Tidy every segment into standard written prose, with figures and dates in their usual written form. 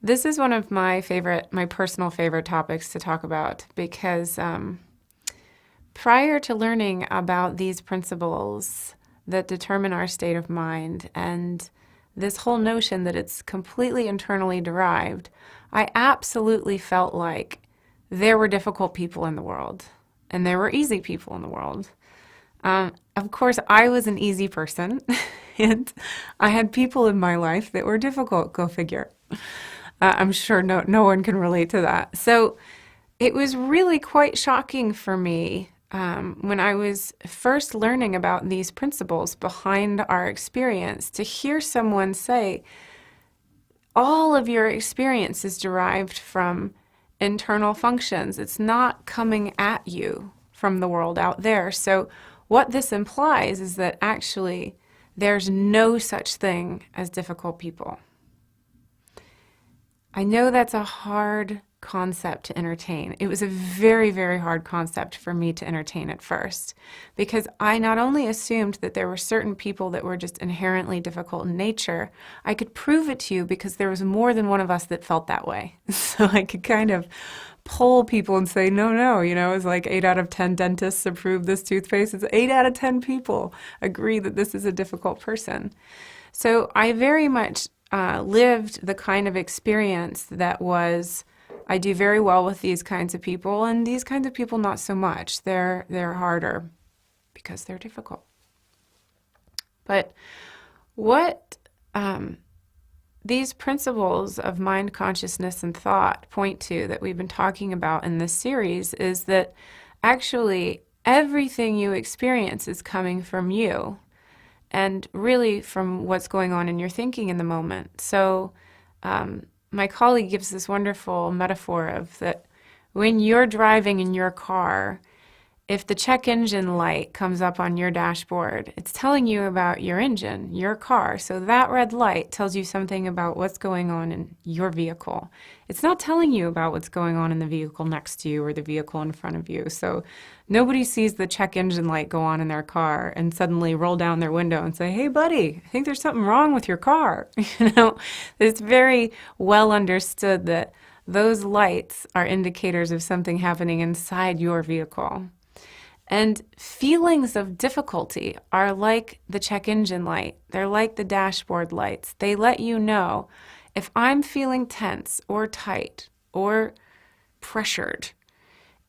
This is one of my personal favorite topics to talk about because prior to learning about these principles that determine our state of mind and this whole notion that it's completely internally derived, I absolutely felt like there were difficult people in the world and there were easy people in the world. Of course, I was an easy person and I had people in my life that were difficult, go figure. I'm sure no one can relate to that. So it was really quite shocking for me when I was first learning about these principles behind our experience to hear someone say, all of your experience is derived from internal functions. It's not coming at you from the world out there. So, what this implies is that actually there's no such thing as difficult people. I know that's a hard concept to entertain. It was a very, very hard concept for me to entertain at first because I not only assumed that there were certain people that were just inherently difficult in nature, I could prove it to you because there was more than one of us that felt that way. So I could kind of poll people and say, no, it's like 8 out of 10 dentists approve this toothpaste. It's 8 out of 10 people agree that this is a difficult person. So I very much lived the kind of experience that was, I do very well with these kinds of people, and these kinds of people not so much. They're harder because they're difficult. But what these principles of mind, consciousness, and thought point to that we've been talking about in this series is that actually everything you experience is coming from you and really from what's going on in your thinking in the moment. So, my colleague gives this wonderful metaphor of that when you're driving in your car, if the check engine light comes up on your dashboard, it's telling you about your engine, your car. So that red light tells you something about what's going on in your vehicle. It's not telling you about what's going on in the vehicle next to you or the vehicle in front of you. So nobody sees the check engine light go on in their car and suddenly roll down their window and say, "Hey buddy, I think there's something wrong with your car." It's very well understood that those lights are indicators of something happening inside your vehicle. And feelings of difficulty are like the check engine light. They're like the dashboard lights. They let you know if I'm feeling tense or tight or pressured,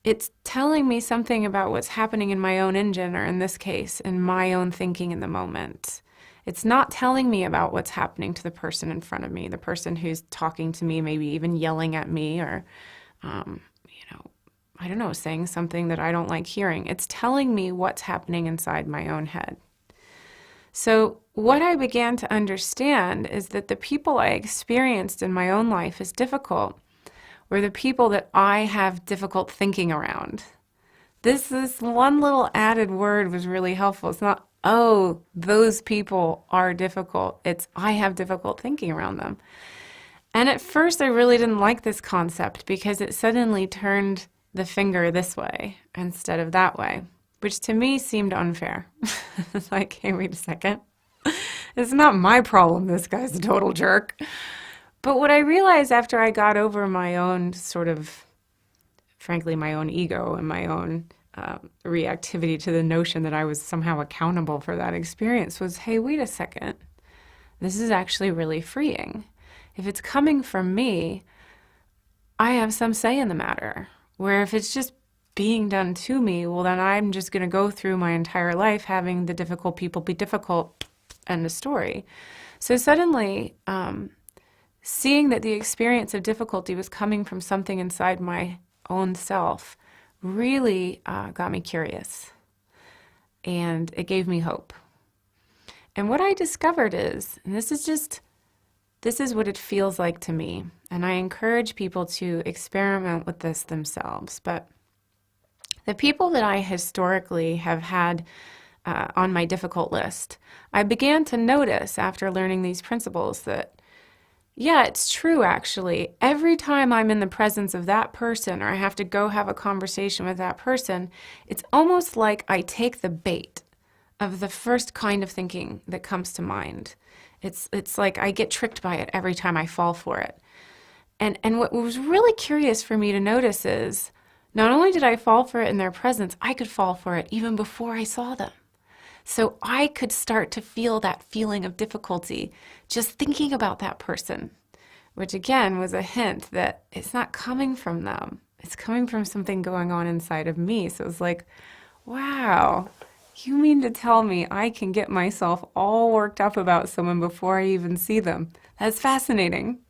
it's telling me something about what's happening in my own engine, or in this case, in my own thinking in the moment. It's not telling me about what's happening to the person in front of me, the person who's talking to me, maybe even yelling at me or, I don't know, saying something that I don't like hearing. It's telling me what's happening inside my own head. So, what I began to understand is that the people I experienced in my own life as difficult were the people that I have difficult thinking around. This one little added word was really helpful. It's not, oh, those people are difficult. It's, I have difficult thinking around them. And at first, I really didn't like this concept because it suddenly turned the finger this way instead of that way, which to me seemed unfair. It's like, hey, wait a second. It's not my problem. This guy's a total jerk. But what I realized after I got over my own sort of, frankly, my own ego and my own reactivity to the notion that I was somehow accountable for that experience was, hey, wait a second. This is actually really freeing. If it's coming from me, I have some say in the matter. Where if it's just being done to me, well, then I'm just going to go through my entire life having the difficult people be difficult. End of story. So suddenly, seeing that the experience of difficulty was coming from something inside my own self really got me curious. And it gave me hope. And what I discovered is, and this is what it feels like to me. And I encourage people to experiment with this themselves. But the people that I historically have had on my difficult list, I began to notice after learning these principles that, yeah, it's true actually. Every time I'm in the presence of that person or I have to go have a conversation with that person, it's almost like I take the bait of the first kind of thinking that comes to mind. It's like I get tricked by it every time I fall for it. And what was really curious for me to notice is not only did I fall for it in their presence, I could fall for it even before I saw them. So I could start to feel that feeling of difficulty just thinking about that person, which again was a hint that it's not coming from them. It's coming from something going on inside of me. So it's like, wow, you mean to tell me I can get myself all worked up about someone before I even see them? That's fascinating.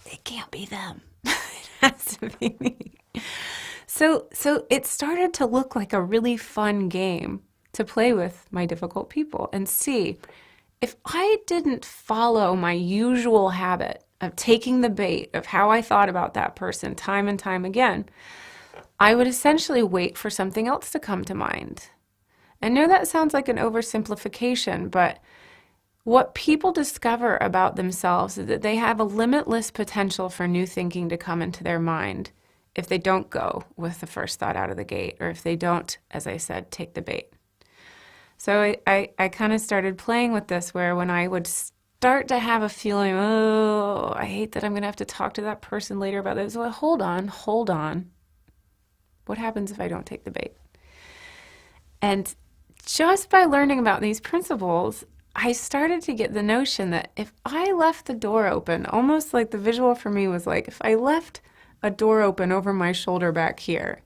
It can't be them. It has to be me. So it started to look like a really fun game to play with my difficult people and see if I didn't follow my usual habit of taking the bait of how I thought about that person time and time again, I would essentially wait for something else to come to mind. I know that sounds like an oversimplification, but what people discover about themselves is that they have a limitless potential for new thinking to come into their mind if they don't go with the first thought out of the gate, or if they don't, as I said, take the bait. So I kind of started playing with this where when I would start to have a feeling, oh, I hate that I'm going to have to talk to that person later about this. Well, hold on. What happens if I don't take the bait? And just by learning about these principles, I started to get the notion that if I left the door open, almost like the visual for me was like if I left a door open over my shoulder back here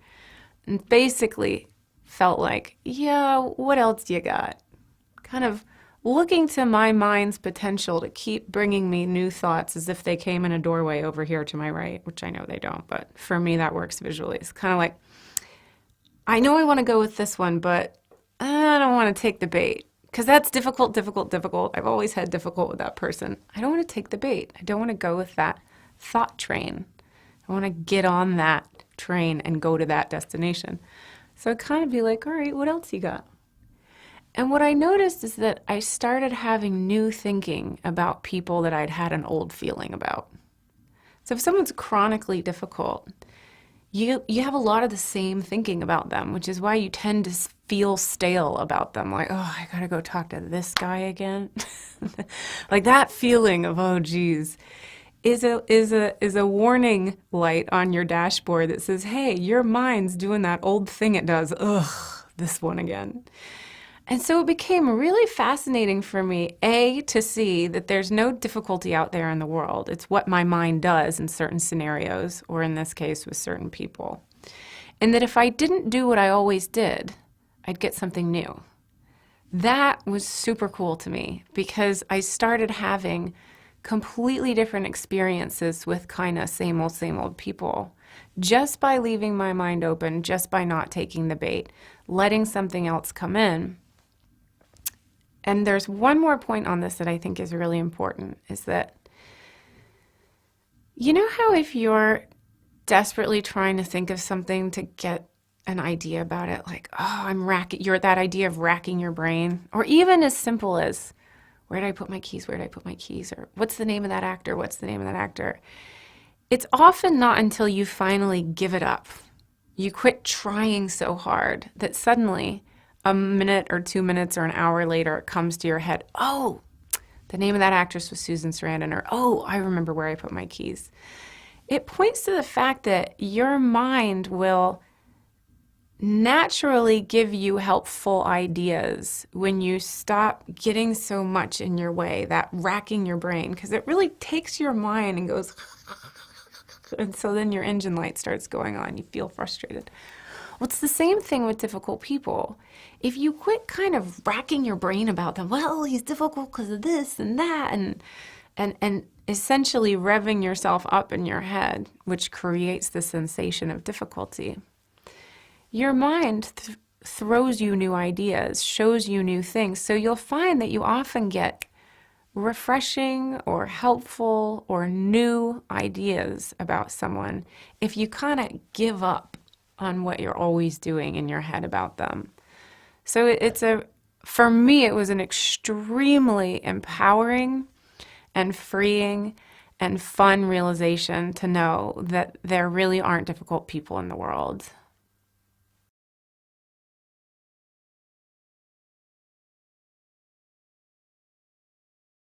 and basically felt like, yeah, what else do you got? Kind of looking to my mind's potential to keep bringing me new thoughts as if they came in a doorway over here to my right, which I know they don't, but for me that works visually. It's kind of like, I know I want to go with this one, but I don't want to take the bait because that's difficult. I've always had difficult with that person. I don't want to take the bait. I don't want to go with that thought train. I want to get on that train and go to that destination. So I'd kind of be like, all right, what else you got? And what I noticed is that I started having new thinking about people that I'd had an old feeling about. So if someone's chronically difficult, you have a lot of the same thinking about them, which is why you tend to feel stale about them. Like, oh, I gotta go talk to this guy again. Like that feeling of, oh, geez, is a warning light on your dashboard that says, hey, your mind's doing that old thing it does. Ugh, this one again. And so it became really fascinating for me, A, to see that there's no difficulty out there in the world. It's what my mind does in certain scenarios, or in this case with certain people. And that if I didn't do what I always did, I'd get something new. That was super cool to me because I started having completely different experiences with kind of same old people just by leaving my mind open, just by not taking the bait, letting something else come in. And there's one more point on this that I think is really important, is that, you know how if you're desperately trying to think of something to get an idea about it, like, oh, you're that idea of racking your brain, or even as simple as, where did I put my keys? Or what's the name of that actor? It's often not until you finally give it up, you quit trying so hard, that suddenly a minute or 2 minutes or an hour later, it comes to your head, oh, the name of that actress was Susan Sarandon, or, oh, I remember where I put my keys. It points to the fact that your mind will naturally give you helpful ideas when you stop getting so much in your way, that racking your brain, because it really takes your mind and goes, and so then your engine light starts going on. You feel frustrated. Well, it's the same thing with difficult people. If you quit kind of racking your brain about them, well, he's difficult because of this and that, and essentially revving yourself up in your head, which creates the sensation of difficulty, your mind throws you new ideas, shows you new things. So you'll find that you often get refreshing or helpful or new ideas about someone if you kind of give up on what you're always doing in your head about them. So for me, it was an extremely empowering and freeing and fun realization to know that there really aren't difficult people in the world.